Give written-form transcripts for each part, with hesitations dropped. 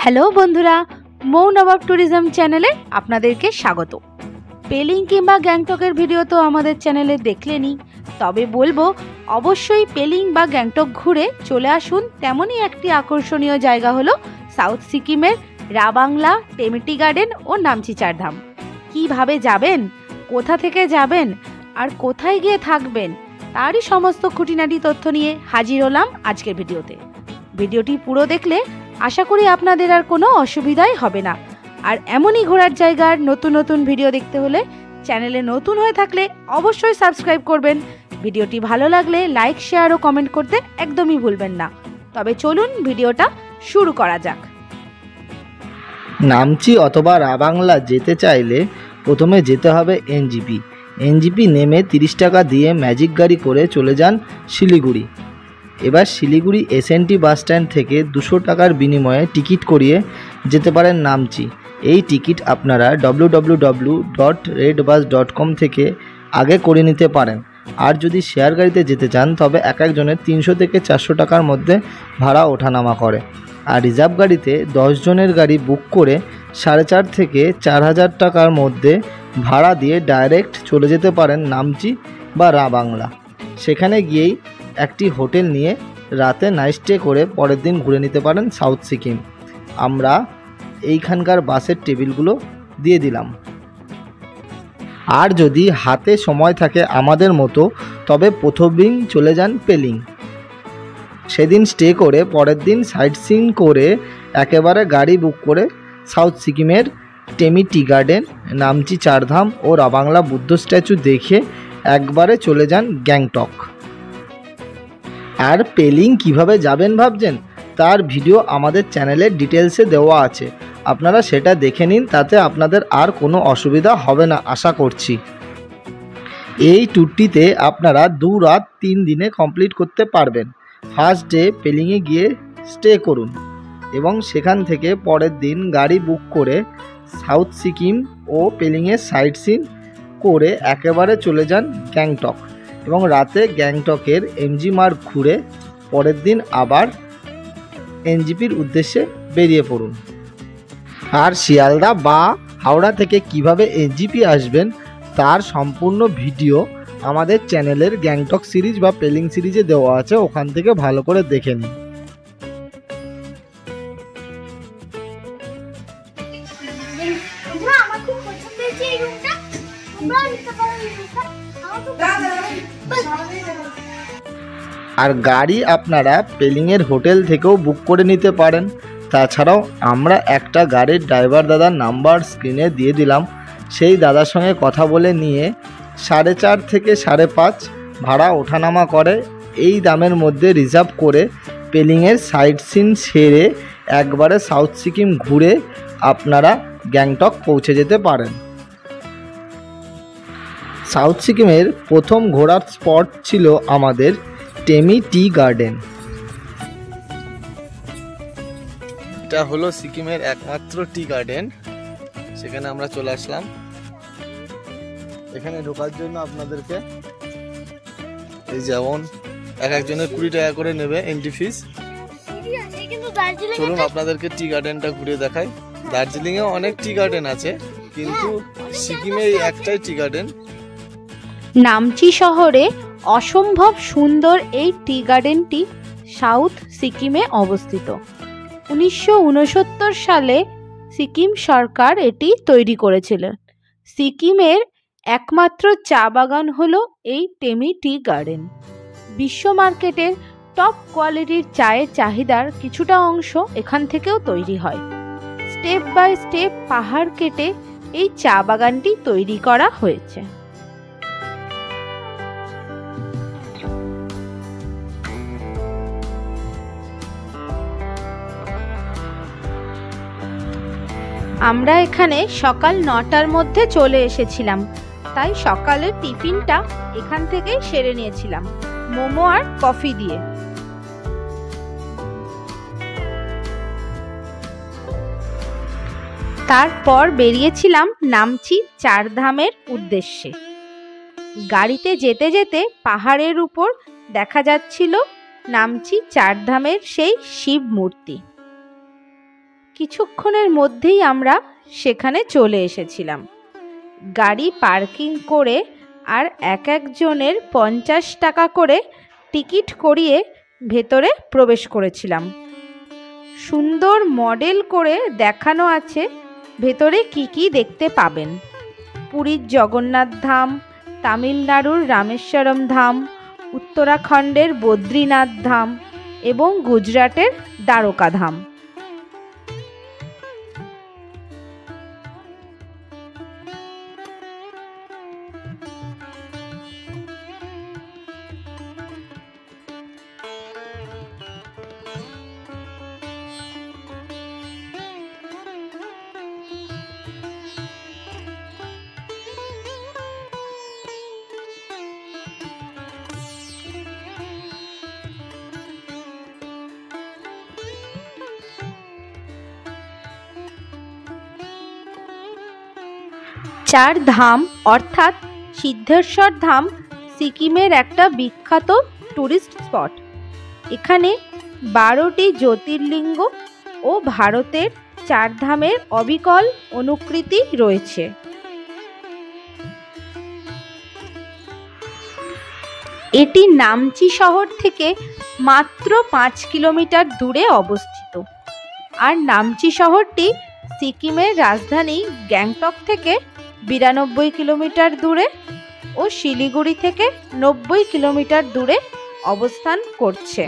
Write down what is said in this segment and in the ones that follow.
Hello বন্ধুরা, মৌ নবাব tourism চ্যানেলে আপনাদেরকে স্বাগত। পেলিং কিংবা গ্যাংটকের ভিডিও তো আমাদের চ্যানেলে দেখলেনই, তবে বলবো অবশ্যই পেলিং বা গ্যাংটক ঘুরে চলে আসুন। তেমনই একটি আকর্ষণীয় জায়গা হলো সাউথ সিকিমের রাবাংলা, টেমেটি গার্ডেন ও নামচি চারধাম। কিভাবে যাবেন, কোথা থেকে যাবেন আর কোথায় গিয়ে থাকবেন, তারই সমস্ত খুঁটিনাটি তথ্য নিয়ে হাজির হলাম আজকের ভিডিওতে। ভিডিওটি পুরো দেখলে আশা করি আপনাদের আর কোনো অসুবিধাই হবে না। আর এমনই ঘোরার জায়গার নতুন নতুন ভিডিও দেখতে হলে চ্যানেলে নতুন হয়ে থাকলে অবশ্যই সাবস্ক্রাইব করবেন। ভিডিওটি ভালো লাগলে লাইক, শেয়ার ও কমেন্ট করতে একদমই ভুলবেন না। তবে চলুন ভিডিওটা শুরু করা যাক। নামচি অথবা রাবাংলা যেতে চাইলে প্রথমে যেতে হবে এনজিপি নেমে 30 টাকা দিয়ে ম্যাজিক গাড়ি করে চলে যান শিলিগুড়ি। এবার শিলিগুড়ি এসএনটি বাস স্ট্যান্ড থেকে 200 টাকার বিনিময়ে টিকিট করিয়ে যেতে পারেন নামচি। এই টিকিট আপনারা www.redbus.com থেকে আগে করে নিতে পারেন। আর যদি শেয়ার গাড়িতে যেতে চান তবে এক একজনের 300 থেকে 400 টাকার মধ্যে ভাড়া ওঠানামা করে। আর রিজার্ভ গাড়িতে 10 জনের গাড়ি বুক করে 4,500 থেকে 4,000 টাকার মধ্যে ভাড়া দিয়ে ডাইরেক্ট চলে যেতে পারেন নামচি বা রাবাংলা। সেখানে গিয়েই একটি হোটেল নিয়ে রাতে নাইট স্টে করে পরের দিন ঘুরে নিতে পারেন সাউথ সিকিম। আমরা এইখানকার বাসের টেবিলগুলো দিয়ে দিলাম। আর যদি হাতে সময় থাকে আমাদের মতো তবে প্রথম দিন চলে যান পেলিং। সেদিন স্টে করে পরের দিন সাইট সিন করে একেবারে গাড়ি বুক করে সাউথ সিকিমের টেমেটি গার্ডেন, নামচি চারধাম ও রাবাংলা বুদ্ধ স্ট্যাচু দেখে একবারে চলে যান গ্যাংটক। আর পেলিং কিভাবে যাবেন ভাবছেন, তার ভিডিও আমাদের চ্যানেলে ডিটেলসে দেওয়া আছে, আপনারা সেটা দেখে নিন, তাতে আপনাদের আর কোনো অসুবিধা হবে না আশা করছি। এই ট্যুরটিতে আপনারা 2 রাত 3 দিনে কমপ্লিট করতে পারবেন। ফার্স্ট ডে পেলিংয়ে গিয়ে স্টে করুন এবং সেখান থেকে পরের দিন গাড়ি বুক করে সাউথ সিকিম ও পেলিংয়ের সাইট সিন করে একেবারে চলে যান গ্যাংটক এবং রাতে গ্যাংটকের এমজি মার্গ ঘুরে পরের দিন আবার এনজিপির উদ্দেশ্যে বেরিয়ে পড়ুন। আর শিয়ালদা বা হাওড়া থেকে কিভাবে এনজিপি আসবেন তার সম্পূর্ণ ভিডিও আমাদের চ্যানেলের গ্যাংটক সিরিজ বা পেলিং সিরিজে দেওয়া আছে, ওখান থেকে ভালো করে দেখে নিন। আর গাড়ি আপনারা পেলিংয়ের হোটেল থেকেও বুক করে নিতে পারেন। তাছাড়াও আমরা একটা গাড়ির ড্রাইভার দাদার নাম্বার স্ক্রিনে দিয়ে দিলাম, সেই দাদার সঙ্গে কথা বলে নিয়ে 4.5 থেকে 5.5 ভাড়া ওঠানামা করে। এই দামের মধ্যে রিজার্ভ করে পেলিংয়ের সাইট সিন সেরে একবারে সাউথ সিকিম ঘুরে আপনারা গ্যাংটক পৌঁছে যেতে পারেন। সাউথ সিকিমের প্রথম ঘোরার স্পট ছিল আমাদের টেমেটি গার্ডেন। এটা হলো সিকিমের একমাত্র টি গার্ডেন, সেখানে আমরা চলে আসলাম। এখানে ঢোকার জন্য আপনাদেরকে এই যেমন এক একজনের 20 টাকা করে নেবে এন্ট্রি ফিস। চলুন আপনাদেরকে টি গার্ডেনটা ঘুরে দেখাই। দার্জিলিংয়ে অনেক টি গার্ডেন আছে, কিন্তু সিকিমে একটাই টি গার্ডেন। নামচি শহরে অসম্ভব সুন্দর এই টি গার্ডেনটি সাউথ সিকিমে অবস্থিত। 1969 সালে সিকিম সরকার এটি তৈরি করেছিল। সিকিমের একমাত্র চা বাগান হলো এই টেমেটি গার্ডেন। বিশ্ব মার্কেটের টপ কোয়ালিটির চায়ের চাহিদার কিছুটা অংশ এখান থেকেও তৈরি হয়। স্টেপ বাই স্টেপ পাহাড় কেটে এই চা বাগানটি তৈরি করা হয়েছে। আমরা এখানে সকাল 9টার মধ্যে চলে এসেছিলাম, তাই সকালের টিফিনটা এখান থেকেই সেরে নিয়েছিলাম মোমো আর কফি দিয়ে। তারপর বেরিয়েছিলাম নামচি চারধামের উদ্দেশ্যে। গাড়িতে যেতে যেতে পাহাড়ের উপর দেখা যাচ্ছিল নামচি চারধামের সেই শিব মূর্তি। কিছুক্ষণের মধ্যেই আমরা সেখানে চলে এসেছিলাম। গাড়ি পার্কিং করে আর এক একজনের 50 টাকা করে টিকিট করিয়ে ভেতরে প্রবেশ করেছিলাম। সুন্দর মডেল করে দেখানো আছে ভেতরে কি কি দেখতে পাবেন। পুরীর জগন্নাথ ধাম, তামিলনাড়ুর রামেশ্বরম ধাম, উত্তরাখণ্ডের বদ্রীনাথ ধাম এবং গুজরাটের দ্বারকা ধাম। চার ধাম অর্থাৎ সিদ্ধেশ্বর ধাম সিকিমের একটা বিখ্যাত টুরিস্ট স্পট। এখানে 12টি জ্যোতির্লিঙ্গ ও ভারতের 4 ধামের অবিকল অনুকৃতি রয়েছে। এটি নামচি শহর থেকে মাত্র 5 কিলোমিটার দূরে অবস্থিত। আর নামচি শহরটি সিকিমের রাজধানী গ্যাংটক থেকে 92 কিলোমিটার দূরে ও শিলিগুড়ি থেকে 90 কিলোমিটার দূরে অবস্থান করছে।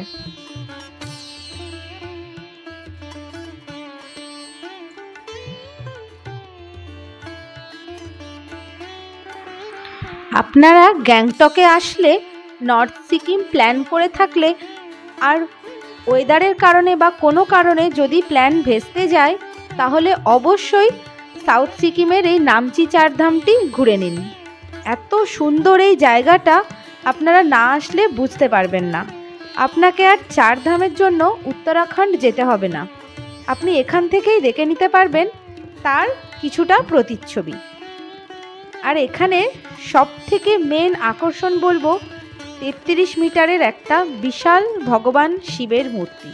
আপনারা গ্যাংটকে আসলে নর্থ সিকিম প্ল্যান করে থাকলে আর ওয়েদারের কারণে বা কোনো কারণে যদি প্ল্যান ভেস্তে যায়, তাহলে অবশ্যই সাউথ সিকিমের এই নামচি চারধামটি ঘুরে নিন। এত সুন্দর এই জায়গাটা আপনারা না আসলে বুঝতে পারবেন না। আপনাকে আর 4 ধামের জন্য উত্তরাখণ্ড যেতে হবে না, আপনি এখান থেকেই দেখে নিতে পারবেন তার কিছুটা প্রতিচ্ছবি। আর এখানে সব থেকে মেন আকর্ষণ বলবো 33 মিটারের একটা বিশাল ভগবান শিবের মূর্তি,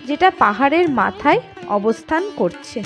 যেটা পাহাড়ের মাথায় অবস্থান করছে।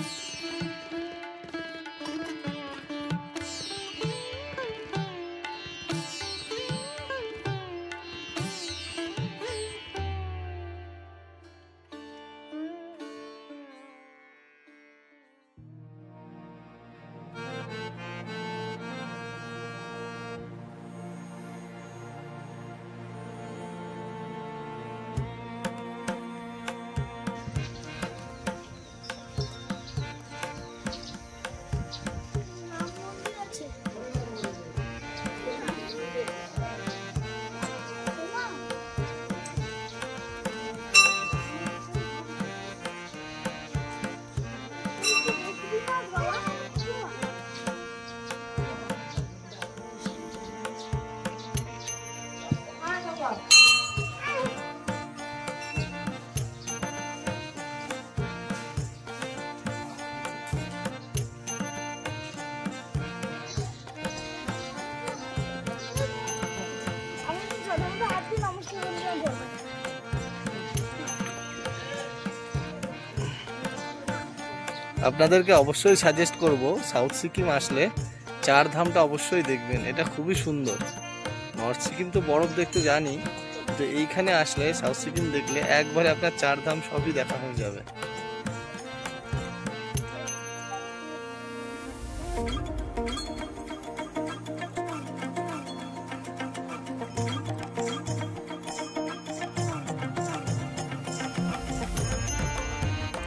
আপনাদেরকে অবশ্যই সাজেস্ট করব, সাউথ সিকিম আসলে 4 ধামটা অবশ্যই দেখবেন, এটা খুবই সুন্দর। নর্থ সিকিম তো বরফ দেখতে জানি, তো এইখানে আসলে সাউথ সিকিম দেখলে একবারে আপনার 4 ধাম সবই দেখা হয়ে যাবে।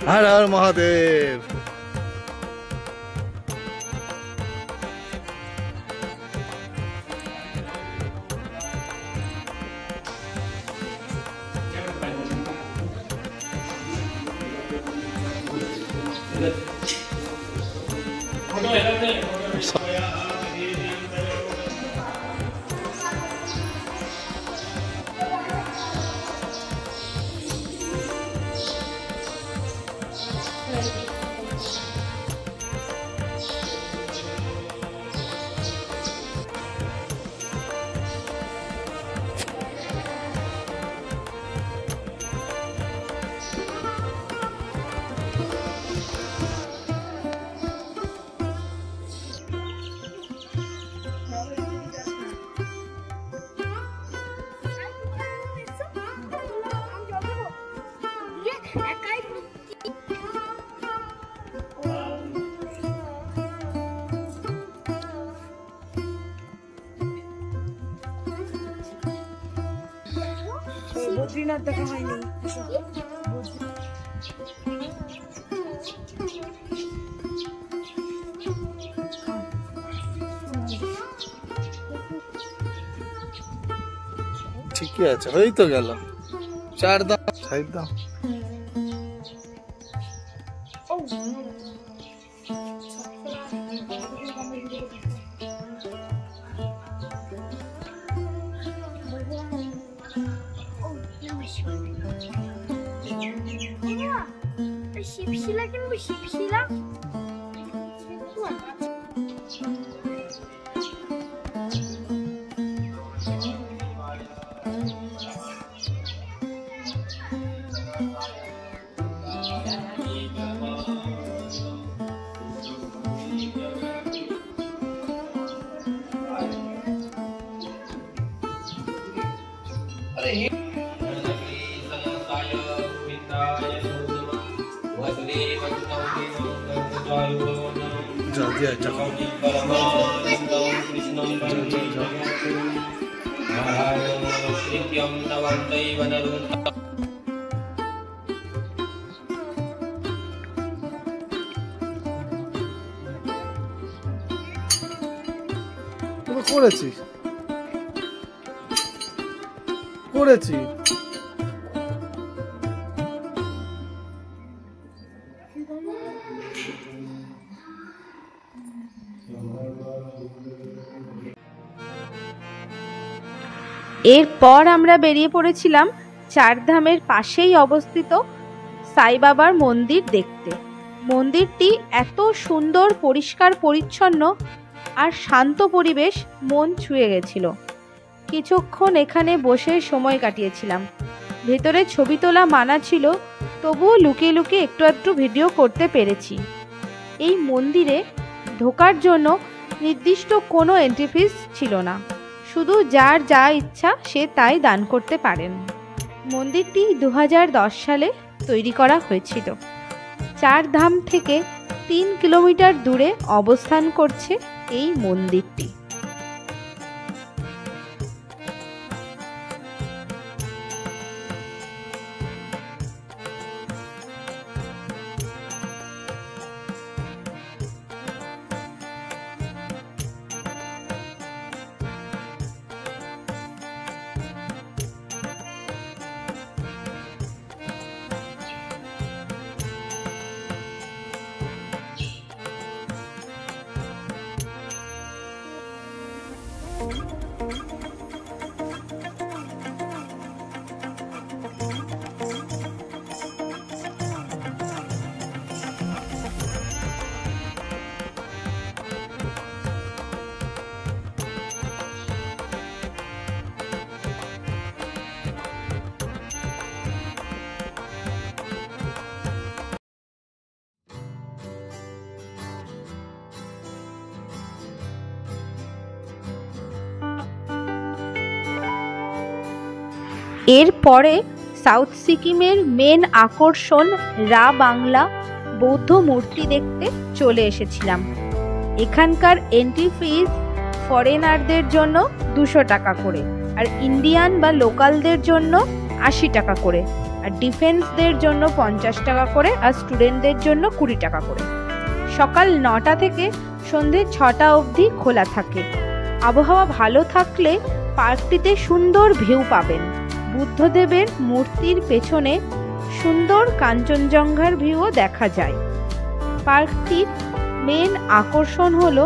হর হর মহাদেব। বদ্রীনাথ দেখা হয়নি। ঠিকই আছে, হয়েই তো গেল। চার দাম সাইড দাম। শিপশিলা কিনবো, শিপশিলা। जल्दी आ जाओ। করেছি করেছি এরপর আমরা বেরিয়ে পড়েছিলাম চারধামের পাশেই অবস্থিত সাই বাবার মন্দির দেখতে। মন্দিরটি এত সুন্দর, পরিষ্কার পরিচ্ছন্ন আর শান্ত পরিবেশ, মন ছুঁয়ে গেছিল। কিছুক্ষণ এখানে বসে সময় কাটিয়েছিলাম। ভেতরে ছবি তোলা মানা ছিল, তবুও লুকিয়ে লুকিয়ে একটু একটু ভিডিও করতে পেরেছি। এই মন্দিরে ঢোকার জন্য নির্দিষ্ট কোনো এন্ট্রি ফিস ছিল না, শুধু যার যা ইচ্ছা সে তাই দান করতে পারেন। মন্দিরটি 2010 সালে তৈরি করা হয়েছিল। চার ধাম থেকে 3 কিলোমিটার দূরে অবস্থান করছে এই মন্দিরটি। এরপরে সাউথ সিকিমের মেন আকর্ষণ রা বাংলা বৌদ্ধ মূর্তি দেখতে চলে এসেছিলাম। এখানকার এন্ট্রি ফিস ফরেনারদের জন্য 200 টাকা করে, আর ইন্ডিয়ান বা লোকালদের জন্য 80 টাকা করে, আর ডিফেন্সদের জন্য 50 টাকা করে, আর স্টুডেন্টদের জন্য 20 টাকা করে। সকাল 9টা থেকে সন্ধে 6টা অবধি খোলা থাকে। আবহাওয়া ভালো থাকলে পার্কটিতে সুন্দর ভিউ পাবেন। বুদ্ধদেবের মূর্তির পেছনে সুন্দর কাঞ্চনজঙ্ঘার ভিউও দেখা যায়। পার্কটির মেন আকর্ষণ হলো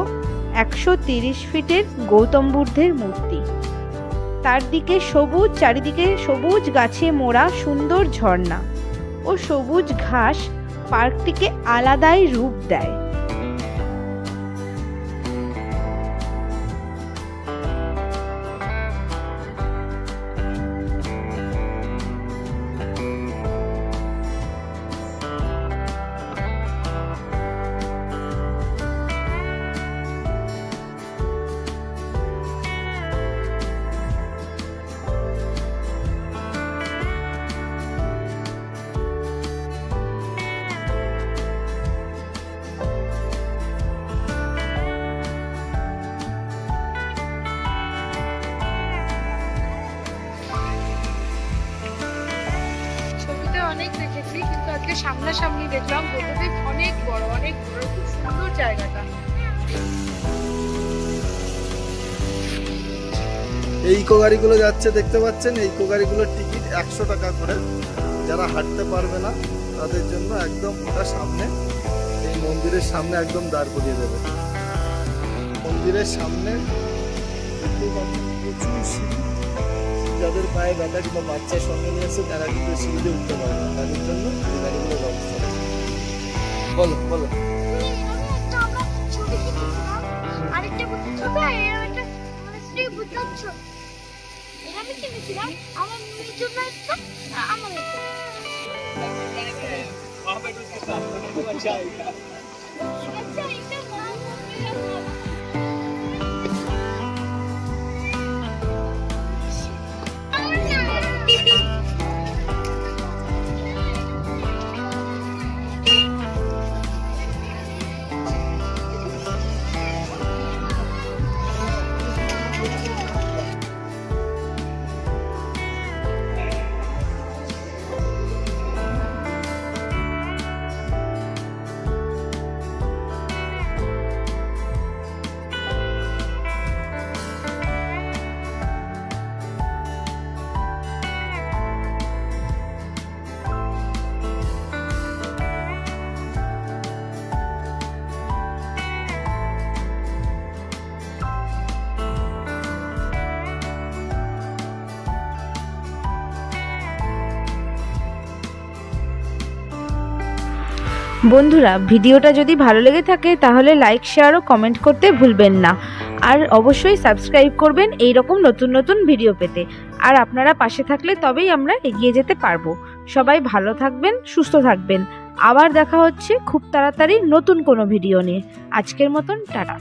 130 ফিটের গৌতম বুদ্ধের মূর্তি। চারিদিকে সবুজ গাছে মোড়া সুন্দর ঝর্ণা ও সবুজ ঘাস পার্কটিকে আলাদাই রূপ দেয়। সামনাসামনি দেখলাম, বলতে অনেক বড়, খুব সুন্দর জায়গাটা। এই ইকো গাড়িগুলো যাচ্ছে দেখতে পাচ্ছেন, এই ইকো গাড়িগুলোর টিকিট 100 টাকা করে। যারা হাঁটতে পারবে না তাদের জন্য একদম ওটা সামনে, এই মন্দিরের সামনে একদম দাঁড় করিয়ে দেবে। মন্দিরের সামনে প্রচুর সিঁড়ি, যাদের পায়ে ব্যথা কিংবা বাচ্চার সঙ্গে নিয়ে এসে তারা কিন্তু সিঁড়িতে উঠতে পারে না, তাদের জন্য এই গাড়িগুলো ব্যবস্থা। বলো বলো। আরেকটা ছোট শ্রী বুদ্ধর ছবি, এটা আমি কিনেছিলাম আমার মেয়ের জন্য, একটা আমার বন্ধুরা, ভিডিওটা যদি ভালো লেগে থাকে তাহলে লাইক, শেয়ার ও কমেন্ট করতে ভুলবেন না। আর অবশ্যই সাবস্ক্রাইব করবেন এই রকম নতুন নতুন ভিডিও পেতে। আর আপনারা পাশে থাকলে তবেই আমরা এগিয়ে যেতে পারবো। সবাই ভালো থাকবেন, সুস্থ থাকবেন। আবার দেখা হচ্ছে খুব তাড়াতাড়ি নতুন কোনো ভিডিও নিয়ে। আজকের মতন টাটা।